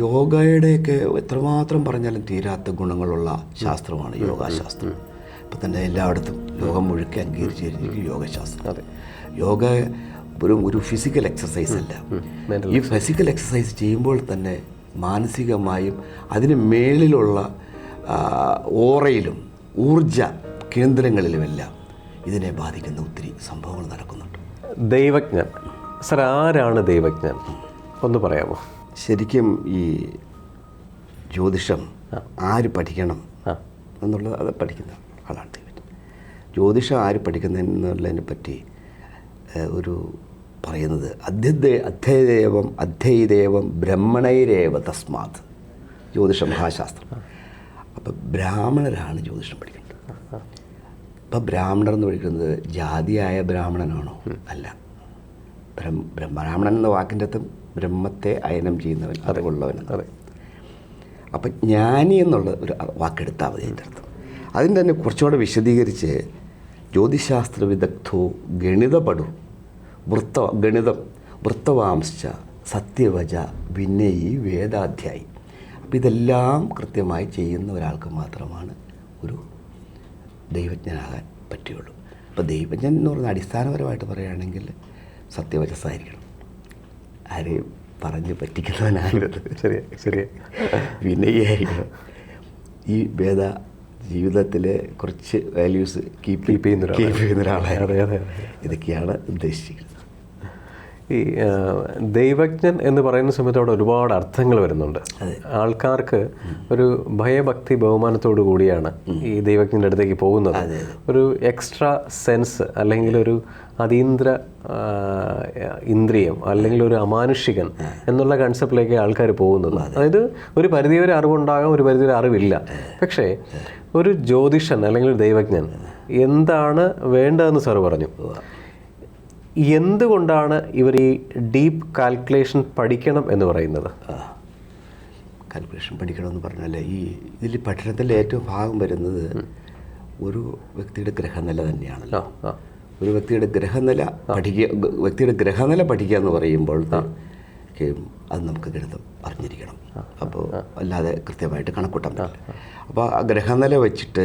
യോഗയുടെയൊക്കെ എത്രമാത്രം പറഞ്ഞാലും തീരാത്ത ഗുണങ്ങളുള്ള ശാസ്ത്രമാണ് യോഗാശാസ്ത്രം. ഇപ്പം തന്നെ എല്ലായിടത്തും ലോകം മുഴുക്കെ അംഗീകരിച്ചിരിക്കും യോഗശാസ്ത്രം. യോഗ ഒരു ഫിസിക്കൽ എക്സസൈസ് അല്ല. ഈ ഫിസിക്കൽ എക്സസൈസ് ചെയ്യുമ്പോൾ തന്നെ മാനസികമായും അതിന് മേളിലുള്ള ഓറയിലും ഊർജ കേന്ദ്രങ്ങളിലുമെല്ലാം ഇതിനെ ബാധിക്കുന്ന ഒത്തിരി സംഭവങ്ങൾ നടക്കുന്നുണ്ട്. ദൈവജ്ഞൻ സർ, ആരാണ് ദൈവജ്ഞൻ ഒന്ന് പറയാമോ? ശരിക്കും ഈ ജ്യോതിഷം ആര് പഠിക്കണം എന്നുള്ളത് അത് പഠിക്കുന്ന ആളാണ് ദൈവജ്ഞൻ. ജ്യോതിഷം ആര് പഠിക്കുന്നതിനെ പറ്റി ഒരു പറയുന്നത് അധ്യയദേവം ബ്രഹ്മണൈരേവ തസ്മാത്, ജ്യോതിഷ മഹാശാസ്ത്രം. അപ്പം ബ്രാഹ്മണരാണ് ജ്യോതിഷം പഠിക്കേണ്ടത്. ഇപ്പം ബ്രാഹ്മണർ എന്ന് വിളിക്കുന്നത് ജാതിയായ ബ്രാഹ്മണനാണോ? അല്ല. ബ്രാഹ്മണൻ എന്ന വാക്കിൻ്റെ അർത്ഥം ബ്രഹ്മത്തെ അയനം ചെയ്യുന്നവൻ, അറിവുള്ളവൻ. അപ്പം ജ്ഞാനി എന്നുള്ള ഒരു വാക്കെടുത്താൽ മതി അതിൻ്റെ അർത്ഥം. അതിന് തന്നെ കുറച്ചുകൂടെ വിശദീകരിച്ച് ജ്യോതിശാസ്ത്ര വിദഗ്ധോ ഗണിതപടു ഗണിതം വൃത്തവാംശ സത്യവച വിനയി വേദാധ്യായി. അപ്പം ഇതെല്ലാം കൃത്യമായി ചെയ്യുന്ന ഒരാൾക്ക് മാത്രമാണ് ഒരു ദൈവജ്ഞനാകാൻ പറ്റുകയുള്ളൂ. അപ്പോൾ ദൈവജ്ഞൻ എന്ന് പറഞ്ഞാൽ അടിസ്ഥാനപരമായിട്ട് പറയുകയാണെങ്കിൽ സത്യവചസ്സായിരിക്കണം. ആരെയും പറഞ്ഞ് പറ്റിക്കുന്നവനാകരുത്. ശരി. വിനയായിരിക്കണം. ഈ വേദ ജീവിതത്തിലെ കുറച്ച് വാല്യൂസ് കീപ്പ് ചെയ്യുന്ന ഒരാളാണ്. ഇതൊക്കെയാണ് ഉദ്ദേശിച്ചിരിക്കുന്നത്. ഈ ദൈവജ്ഞൻ എന്ന് പറയുന്ന സമയത്ത് അവിടെ ഒരുപാട് അർത്ഥങ്ങൾ വരുന്നുണ്ട്. ആൾക്കാർക്ക് ഒരു ഭയഭക്തി ബഹുമാനത്തോടു കൂടിയാണ് ഈ ദൈവജ്ഞൻ്റെ അടുത്തേക്ക് പോകുന്നത്. ഒരു എക്സ്ട്രാ സെൻസ് അല്ലെങ്കിൽ ഒരു അതീന്ദ്ര ഇന്ദ്രിയം അല്ലെങ്കിൽ ഒരു അമാനുഷികൻ എന്നുള്ള കൺസെപ്റ്റിലേക്ക് ആൾക്കാർ പോകുന്നത്. അതായത് ഒരു പരിധിവരെ അറിവുണ്ടാകാം, ഒരു പരിധിവരെ അറിവില്ല. പക്ഷേ ഒരു ജ്യോതിഷൻ അല്ലെങ്കിൽ ഒരു ദൈവജ്ഞൻ എന്താണ് വേണ്ടതെന്ന് സാർ പറഞ്ഞു. എന്തുകൊണ്ടാണ് ഇവർ ഈ ഡീപ്പ് കാൽക്കുലേഷൻ പഠിക്കണം എന്ന് പറയുന്നത്? കാൽക്കുലേഷൻ പഠിക്കണമെന്ന് പറഞ്ഞാൽ ഈ ഇതിൽ പഠനത്തിൻ്റെ ഏറ്റവും ഭാഗം വരുന്നത് ഒരു വ്യക്തിയുടെ ഗ്രഹനില തന്നെയാണല്ലോ. ഒരു വ്യക്തിയുടെ ഗ്രഹനില പഠിക്കുക എന്ന് പറയുമ്പോൾ അത് നമുക്ക് ഗണിതം അറിഞ്ഞിരിക്കണം. അപ്പോൾ അല്ലാതെ കൃത്യമായിട്ട് കണക്കൂട്ടാൻ പറ്റില്ല. അപ്പോൾ ആ ഗ്രഹനില വെച്ചിട്ട്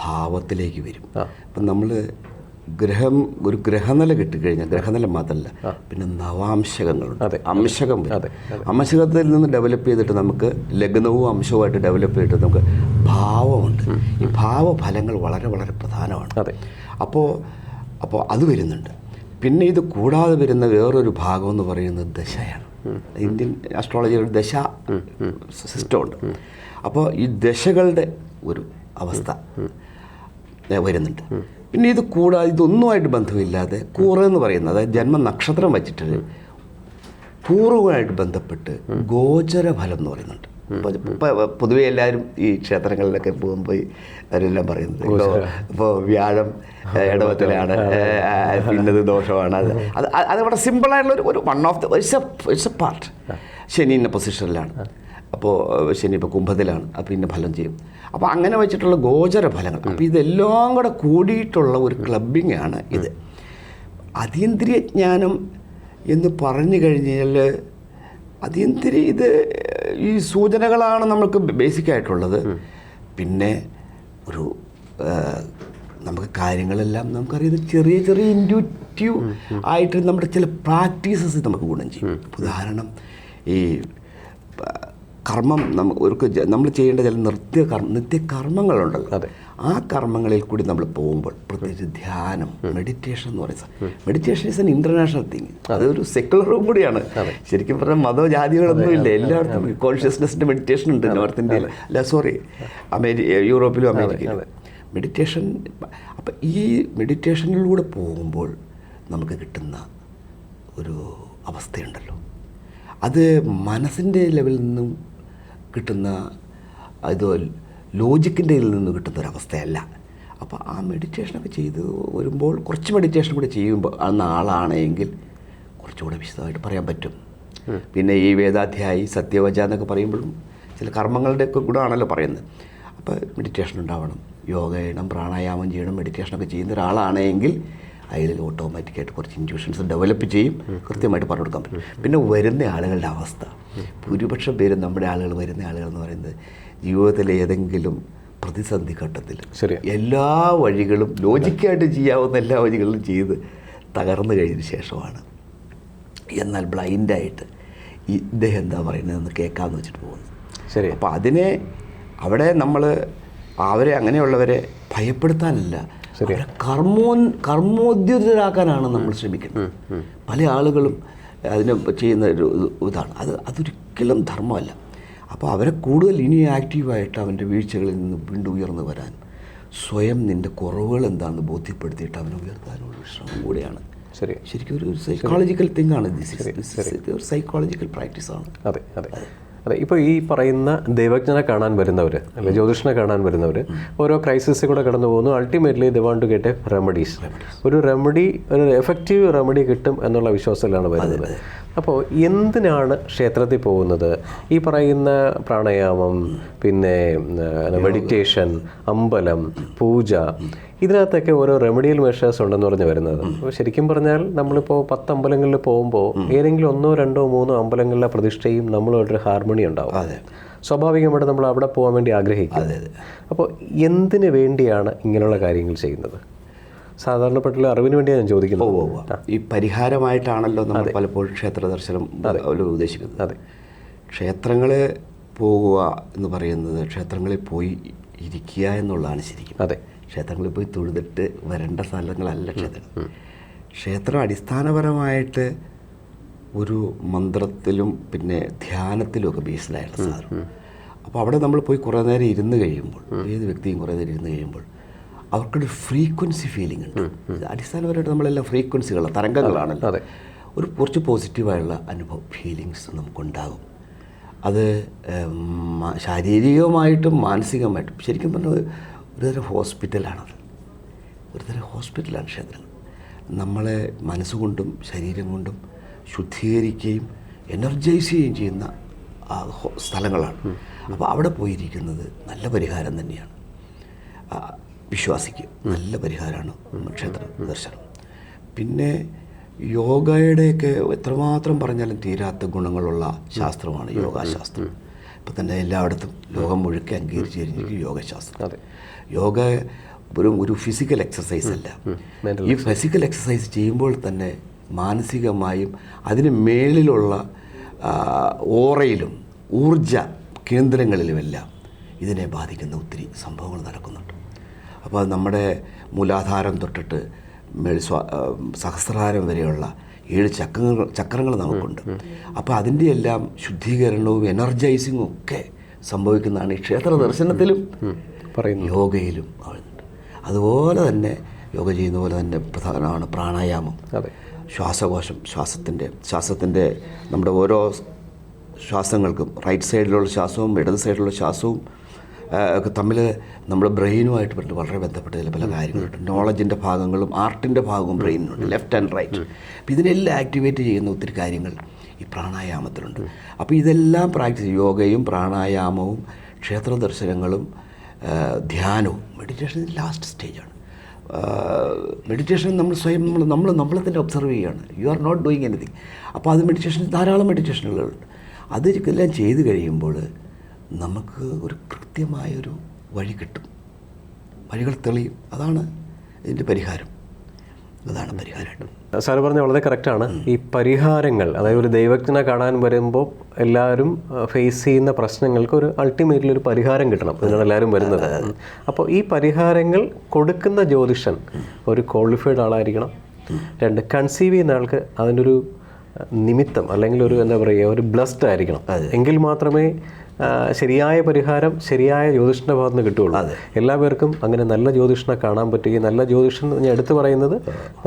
ഭാവത്തിലേക്ക് വരും. അപ്പം നമ്മൾ ഒരു ഗ്രഹനില കിട്ടിക്കഴിഞ്ഞാൽ ഗ്രഹനില മാത്രമല്ല, പിന്നെ നവാംശകങ്ങളുണ്ട്. അംശകത്തിൽ നിന്ന് ഡെവലപ്പ് ചെയ്തിട്ട് നമുക്ക് ലഗ്നവും അംശവുമായിട്ട് ഡെവലപ്പ് ചെയ്തിട്ട് നമുക്ക് ഭാവമുണ്ട്. ഈ ഭാവഫലങ്ങൾ വളരെ വളരെ പ്രധാനമാണ്. അപ്പോൾ അത് വരുന്നുണ്ട്. പിന്നെ ഇത് കൂടാതെ വരുന്ന വേറൊരു ഭാഗം എന്ന് പറയുന്നത് ദശയാണ്. ഇന്ത്യൻ ആസ്ട്രോളജിയിൽ ദശ സിസ്റ്റമുണ്ട്. അപ്പോൾ ഈ ദശകളുടെ ഒരു അവസ്ഥ വരുന്നുണ്ട്. പിന്നെ ഇത് കൂടാതെ ഇതൊന്നുമായിട്ട് ബന്ധമില്ലാതെ കൂറ എന്ന് പറയുന്നത്, അതായത് ജന്മനക്ഷത്രം വച്ചിട്ട് പൂർവ്വമായിട്ട് ബന്ധപ്പെട്ട് ഗോചരഫലം എന്ന് പറയുന്നുണ്ട്. പൊതുവെ എല്ലാവരും ഈ ക്ഷേത്രങ്ങളിലൊക്കെ പോകുമ്പോൾ അവരെല്ലാം പറയുന്നത് ഇപ്പോൾ വ്യാഴം ഇടവത്തിലാണ്, പിന്നത് ദോഷമാണ്. അതവിടെ സിമ്പിളായിട്ടുള്ള ഒരു one of its A part. ശനി ഇന്ന പൊസിഷനിലാണ്, അപ്പോൾ ശനി ഇപ്പോൾ കുംഭത്തിലാണ്, അപ്പോൾ ഇന്ന ഫലം ചെയ്യും. അപ്പോൾ അങ്ങനെ വെച്ചിട്ടുള്ള ഗോചര ഫലങ്ങൾ. അപ്പോൾ ഇതെല്ലാം കൂടെ കൂടിയിട്ടുള്ള ഒരു ക്ലബിംഗ് ആണ് ഇത്. അതീന്ദ്രിയ ജ്ഞാനം എന്ന് പറഞ്ഞു കഴിഞ്ഞാൽ ഇത് ഈ സൂചനകളാണ് നമുക്ക് ബേസിക്കായിട്ടുള്ളത്. പിന്നെ ഒരു നമുക്ക് കാര്യങ്ങളെല്ലാം നമുക്കറിയുന്നത് ചെറിയ ചെറിയ ഇൻഡ്യൂറ്റീവ് ആയിട്ട് നമ്മുടെ ചില പ്രാക്ടീസസ് നമുക്ക് ഗുണം ചെയ്യും. ഉദാഹരണം, ഈ കർമ്മം നമ്മൾ ചെയ്യേണ്ട ചില നിത്യകർമ്മങ്ങളുണ്ടല്ലോ. ആ കർമ്മങ്ങളിൽ കൂടി നമ്മൾ പോകുമ്പോൾ, പ്രത്യേകിച്ച് ധ്യാനം, മെഡിറ്റേഷൻ എന്ന് പറയുന്നത്, meditation is N international thing. അതൊരു സെക്കുലറും കൂടിയാണ്. ശരിക്കും പറഞ്ഞാൽ മതോ ജാതികളൊന്നും ഇല്ല. എല്ലായിടത്തും കോൺഷ്യസ്നെസ്സിൻ്റെ മെഡിറ്റേഷൻ ഉണ്ട്. നോർത്ത് ഇന്ത്യയിൽ യൂറോപ്പിലും അമേരിക്കയിലും മെഡിറ്റേഷൻ. അപ്പം ഈ മെഡിറ്റേഷനിലൂടെ പോകുമ്പോൾ നമുക്ക് കിട്ടുന്ന ഒരു അവസ്ഥയുണ്ടല്ലോ, അത് മനസ്സിൻ്റെ ലെവലിൽ നിന്നും കിട്ടുന്ന ഇത് ലോജിക്കിൻ്റെ ഇതിൽ നിന്ന് കിട്ടുന്നൊരവസ്ഥയല്ല. അപ്പോൾ ആ മെഡിറ്റേഷനൊക്കെ ചെയ്ത് വരുമ്പോൾ, കുറച്ച് മെഡിറ്റേഷൻ കൂടെ ചെയ്യുമ്പോൾ അന്ന് ആളാണെങ്കിൽ കുറച്ചുകൂടെ വിശദമായിട്ട് പറയാൻ പറ്റും. പിന്നെ ഈ വേദാധ്യായി സത്യവച എന്നൊക്കെ പറയുമ്പോഴും ചില കർമ്മങ്ങളുടെയൊക്കെ ഗുണമാണല്ലോ പറയുന്നത്. അപ്പോൾ മെഡിറ്റേഷൻ ഉണ്ടാവണം, യോഗ ചെയ്യണം, പ്രാണായാമം ചെയ്യണം, മെഡിറ്റേഷനൊക്കെ ചെയ്യുന്ന ഒരാളാണെങ്കിൽ അതിൽ ഓട്ടോമാറ്റിക്കായിട്ട് കുറച്ച് ഇൻറ്റ്യൂഷൻസ് ഡെവലപ്പ് ചെയ്യും, കൃത്യമായിട്ട് പറഞ്ഞു കൊടുക്കാൻ പറ്റും. പിന്നെ വരുന്ന ആളുകളുടെ അവസ്ഥ, ഭൂരിപക്ഷം പേരും നമ്മുടെ ആളുകൾ വരുന്ന ആളുകൾ എന്ന് പറയുന്നത് ജീവിതത്തിലെ ഏതെങ്കിലും പ്രതിസന്ധി ഘട്ടത്തിൽ എല്ലാ വഴികളും ലോജിക്കായിട്ട് ചെയ്യാവുന്ന എല്ലാ വഴികളും ചെയ്ത് തകർന്നു കഴിഞ്ഞതിന് ശേഷമാണ് എന്നാൽ ബ്ലൈൻഡായിട്ട് ഇദ്ദേഹം എന്താ പറയുന്നതെന്ന് കേൾക്കാമെന്ന് വെച്ചിട്ട് പോകുന്നത്. അപ്പോൾ അതിനെ അവിടെ നമ്മൾ അവരെ അങ്ങനെയുള്ളവരെ ഭയപ്പെടുത്താനല്ല, കർമ്മോദ്യുതരാക്കാനാണ് നമ്മൾ ശ്രമിക്കുന്നത്. പല ആളുകളും അതിന് ചെയ്യുന്ന ഒരു ഇതാണ്, അതൊരിക്കലും ധർമ്മമല്ല. അപ്പോൾ അവരെ കൂടുതൽ ഇനി ആക്റ്റീവായിട്ട് അവൻ്റെ വീഴ്ചകളിൽ നിന്ന് വീണ്ടും ഉയർന്നു വരാൻ, സ്വയം നിൻ്റെ കുറവുകൾ എന്താണെന്ന് ബോധ്യപ്പെടുത്തിയിട്ട് അവനെ ഉയർത്താനുള്ള ശ്രമം കൂടെയാണ്. ശരിക്കും ഒരു സൈക്കോളജിക്കൽ തിങ് ആണ്, ഒരു സൈക്കോളജിക്കൽ പ്രാക്ടീസാണ്. അതെ അതെ അതെ. ഇപ്പോൾ ഈ പറയുന്ന ദൈവജ്ഞനെ കാണാൻ വരുന്നവർ, അല്ലെങ്കിൽ ജ്യോതിഷനെ കാണാൻ വരുന്നവർ ഓരോ ക്രൈസിസിൽ കൂടെ കടന്നു പോകുന്നു. Ultimately they want to get a remedies. ഒരു എഫക്റ്റീവ് റെമഡി കിട്ടും എന്നുള്ള വിശ്വാസത്തിലാണ് വരുന്നത്. അപ്പോൾ എന്തിനാണ് ക്ഷേത്രത്തിൽ പോകുന്നത്? ഈ പറയുന്ന പ്രാണായാമം, പിന്നെ മെഡിറ്റേഷൻ, അമ്പലം, പൂജ, ഇതിനകത്തൊക്കെ ഓരോ റെമഡിയൽ മെഷേഴ്സ് ഉണ്ടെന്ന് പറഞ്ഞ് വരുന്നത്. അപ്പോൾ ശരിക്കും പറഞ്ഞാൽ നമ്മളിപ്പോൾ 10 അമ്പലങ്ങളിൽ പോകുമ്പോൾ ഏതെങ്കിലും 1, 2, 3 അമ്പലങ്ങളിലെ പ്രതിഷ്ഠയും നമ്മളുമായിട്ടൊരു ഹാർമണി ഉണ്ടാവും. സ്വാഭാവികമായിട്ട് നമ്മൾ അവിടെ പോകാൻ വേണ്ടി ആഗ്രഹിക്കും. അപ്പോൾ എന്തിനു വേണ്ടിയാണ് ഇങ്ങനെയുള്ള കാര്യങ്ങൾ ചെയ്യുന്നത്? സാധാരണപ്പെട്ടുള്ള അറിവിന് വേണ്ടിയാണ് ഞാൻ ചോദിക്കുന്നത്. ഈ പരിഹാരമായിട്ടാണല്ലോ നമ്മൾ പലപ്പോഴും ക്ഷേത്ര ദർശനം ഉദ്ദേശിക്കുന്നത്. അതെ, ക്ഷേത്രങ്ങളിൽ പോകുക എന്ന് പറയുന്നത് ക്ഷേത്രങ്ങളിൽ പോയി ഇരിക്കുക എന്നുള്ളതാണ് ശരിക്കും. അതെ, ക്ഷേത്രങ്ങളിൽ പോയി തൊഴുതിട്ട് വരേണ്ട സ്ഥലങ്ങളല്ല ക്ഷേത്രം. ക്ഷേത്രം അടിസ്ഥാനപരമായിട്ട് ഒരു മന്ത്രത്തിലും പിന്നെ ധ്യാനത്തിലും ഒക്കെ ബേസ്ഡായിട്ടുള്ള സാധനം. അപ്പോൾ അവിടെ നമ്മൾ പോയി കുറേ നേരം ഇരുന്ന് കഴിയുമ്പോൾ, ഏത് വ്യക്തിയും കുറേ നേരം ഇരുന്ന് കഴിയുമ്പോൾ അവർക്കൊരു ഫ്രീക്വൻസി ഫീലിംഗ് ഉണ്ട്. അടിസ്ഥാനപരമായിട്ട് നമ്മളെല്ലാം ഫ്രീക്വൻസികളാണ്, തരംഗങ്ങളാണല്ലോ. കുറച്ച് പോസിറ്റീവായുള്ള അനുഭവം, ഫീലിങ്സ് നമുക്കുണ്ടാകും. അത് ശാരീരികമായിട്ടും മാനസികമായിട്ടും ശരിക്കും പറഞ്ഞാൽ ഒരുതരം ഹോസ്പിറ്റലാണത്. ഒരുതരം ഹോസ്പിറ്റലാണ് ക്ഷേത്രങ്ങൾ. നമ്മളെ മനസ്സുകൊണ്ടും ശരീരം കൊണ്ടും ശുദ്ധീകരിക്കുകയും എനർജൈസ് ചെയ്യുകയും ചെയ്യുന്ന സ്ഥലങ്ങളാണ്. അപ്പോൾ അവിടെ പോയിരിക്കുന്നത് നല്ല പരിഹാരം തന്നെയാണ്. വിശ്വാസിക്ക് നല്ല പരിഹാരമാണ് ക്ഷേത്ര ദർശനം. പിന്നെ യോഗയുടെയൊക്കെ എത്രമാത്രം പറഞ്ഞാലും തീരാത്ത ഗുണങ്ങളുള്ള ശാസ്ത്രമാണ് യോഗാശാസ്ത്രം. ഇപ്പം തന്നെ എല്ലായിടത്തും ലോകം മുഴുക്കെ അംഗീകരിച്ച് കഴിഞ്ഞിരിക്കും യോഗശാസ്ത്രം. യോഗ ഒരു ഫിസിക്കൽ എക്സസൈസ് അല്ല. ഈ ഫിസിക്കൽ എക്സസൈസ് ചെയ്യുമ്പോൾ തന്നെ മാനസികമായും അതിന് മേളിലുള്ള ഓറയിലും ഊർജ കേന്ദ്രങ്ങളിലുമെല്ലാം ഇതിനെ ബാധിക്കുന്ന ഒത്തിരി സംഭവങ്ങൾ നടക്കുന്നുണ്ട്. അപ്പോൾ അത് നമ്മുടെ മൂലാധാരം തൊട്ടിട്ട് സഹസ്രാരം വരെയുള്ള 7 ചക്രങ്ങൾ നമുക്കുണ്ട്. അപ്പോൾ അതിൻ്റെ എല്ലാം ശുദ്ധീകരണവും എനർജൈസിങ്ങും ഒക്കെ സംഭവിക്കുന്നതാണ് ഈ ക്ഷേത്ര ദർശനത്തിലും യോഗയിലും ആവുന്നുണ്ട്. അതുപോലെ തന്നെ യോഗ ചെയ്യുന്ന പോലെ തന്നെ പ്രധാനമാണ് പ്രാണായാമം. ശ്വാസകോശം, ശ്വാസത്തിൻ്റെ നമ്മുടെ ഓരോ ശ്വാസങ്ങൾക്കും റൈറ്റ് സൈഡിലുള്ള ശ്വാസവും ഇടത് സൈഡിലുള്ള ശ്വാസവും ഒക്കെ തമ്മിൽ നമ്മുടെ ബ്രെയിനുമായിട്ട് വളരെ ബന്ധപ്പെട്ട പല കാര്യങ്ങളുണ്ട്. നോളജിൻ്റെ ഭാഗങ്ങളും ആർട്ടിൻ്റെ ഭാഗവും ബ്രെയിനിനുണ്ട്, ലെഫ്റ്റ് ആൻഡ് റൈറ്റ്. അപ്പോൾ ഇതിനെല്ലാം ആക്ടിവേറ്റ് ചെയ്യുന്ന ഒത്തിരി കാര്യങ്ങൾ ഈ പ്രാണായാമത്തിലുണ്ട്. അപ്പോൾ ഇതെല്ലാം പ്രാക്ടീസ്, യോഗയും പ്രാണായാമവും ക്ഷേത്ര ദർശനങ്ങളും ധ്യാനവും. മെഡിറ്റേഷൻ ലാസ്റ്റ് സ്റ്റേജാണ്. മെഡിറ്റേഷൻ നമ്മൾ സ്വയം നമ്മളെ തന്നെ ഒബ്സർവ് ചെയ്യുകയാണ്. You are not doing anything. അപ്പോൾ അത് മെഡിറ്റേഷൻ, ധാരാളം മെഡിറ്റേഷനുകളുണ്ട്. അതെല്ലാം ചെയ്ത് കഴിയുമ്പോൾ നമുക്ക് ഒരു കൃത്യമായൊരു വഴി കിട്ടും, വഴികൾ തെളിയും. അതാണ് ഇതിൻ്റെ പരിഹാരം. അതാണ് പരിഹാരം. സാറ് പറഞ്ഞ വളരെ കറക്റ്റാണ്. ഈ പരിഹാരങ്ങൾ, അതായത് ഒരു ദൈവജ്ഞനെ കാണാൻ വരുമ്പോൾ എല്ലാവരും ഫേസ് ചെയ്യുന്ന പ്രശ്നങ്ങൾക്ക് ഒരു അൾട്ടിമേറ്റ്ലി ഒരു പരിഹാരം കിട്ടണം. ഇതിനാണ് എല്ലാവരും വരുന്നത്. അപ്പോൾ ഈ പരിഹാരങ്ങൾ കൊടുക്കുന്ന ജ്യോതിഷൻ ഒരു ക്വാളിഫൈഡ് ആളായിരിക്കണം. 2, കൺസീവ് ചെയ്യുന്ന ആൾക്ക് അതിൻ്റെ ഒരു നിമിത്തം അല്ലെങ്കിൽ ഒരു എന്താ പറയുക, ഒരു ബ്ലസ്ഡ് ആയിരിക്കണം. എങ്കിൽ മാത്രമേ ശരിയായ പരിഹാരം ശരിയായ ജ്യോതിഷൻ്റെ ഭാഗത്ത് നിന്ന് കിട്ടുകയുള്ളൂ. എല്ലാ പേർക്കും അങ്ങനെ നല്ല ജ്യോതിഷനെ കാണാൻ പറ്റുകയും, നല്ല ജ്യോതിഷൻ ഞാൻ എടുത്തു പറയുന്നത്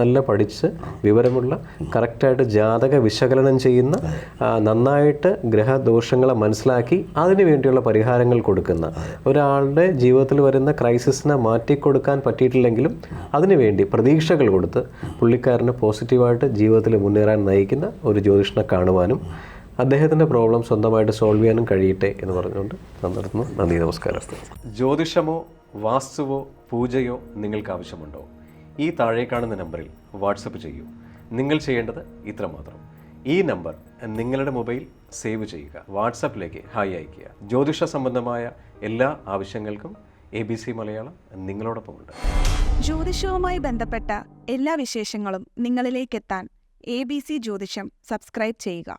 നല്ല പഠിച്ച് വിവരമുള്ള, കറക്റ്റായിട്ട് ജാതക വിശകലനം ചെയ്യുന്ന, നന്നായിട്ട് ഗ്രഹദോഷങ്ങളെ മനസ്സിലാക്കി അതിനു വേണ്ടിയുള്ള പരിഹാരങ്ങൾ കൊടുക്കുന്ന ഒരാളുടെ ജീവിതത്തിൽ വരുന്ന ക്രൈസിസിനെ മാറ്റിക്കൊടുക്കാൻ പറ്റിയിട്ടില്ലെങ്കിലും അതിനുവേണ്ടി പ്രതീക്ഷകൾ കൊടുത്ത് പുള്ളിക്കാരന് പോസിറ്റീവായിട്ട് ജീവിതത്തിൽ മുന്നേറാൻ നയിക്കുന്ന ഒരു ജ്യോതിഷനെ കാണുവാനും അദ്ദേഹത്തിൻ്റെ പ്രോബ്ലം സ്വന്തമായിട്ട് സോൾവ് ചെയ്യാനും കഴിയട്ടെ എന്ന് പറഞ്ഞുകൊണ്ട് നിർത്തുന്നു. നന്ദി, നമസ്കാരം. ജ്യോതിഷമോ വാസ്തുവോ പൂജയോ നിങ്ങൾക്ക് ആവശ്യമുണ്ടോ? ഈ താഴെ കാണുന്ന നമ്പറിൽ വാട്സപ്പ് ചെയ്യൂ. നിങ്ങൾ ചെയ്യേണ്ടത് ഇത്രമാത്രം. ഈ നമ്പർ നിങ്ങളുടെ മൊബൈൽ സേവ് ചെയ്യുക. വാട്സപ്പിലേക്ക് ഹായ് അയയ്ക്കുക. ജ്യോതിഷ സംബന്ധമായ എല്ലാ ആവശ്യങ്ങൾക്കും ABC മലയാളം നിങ്ങളോടൊപ്പമുണ്ട്. ജ്യോതിഷവുമായി ബന്ധപ്പെട്ട എല്ലാ വിശേഷങ്ങളും നിങ്ങളിലേക്കെത്താൻ ABC ജ്യോതിഷം സബ്സ്ക്രൈബ് ചെയ്യുക.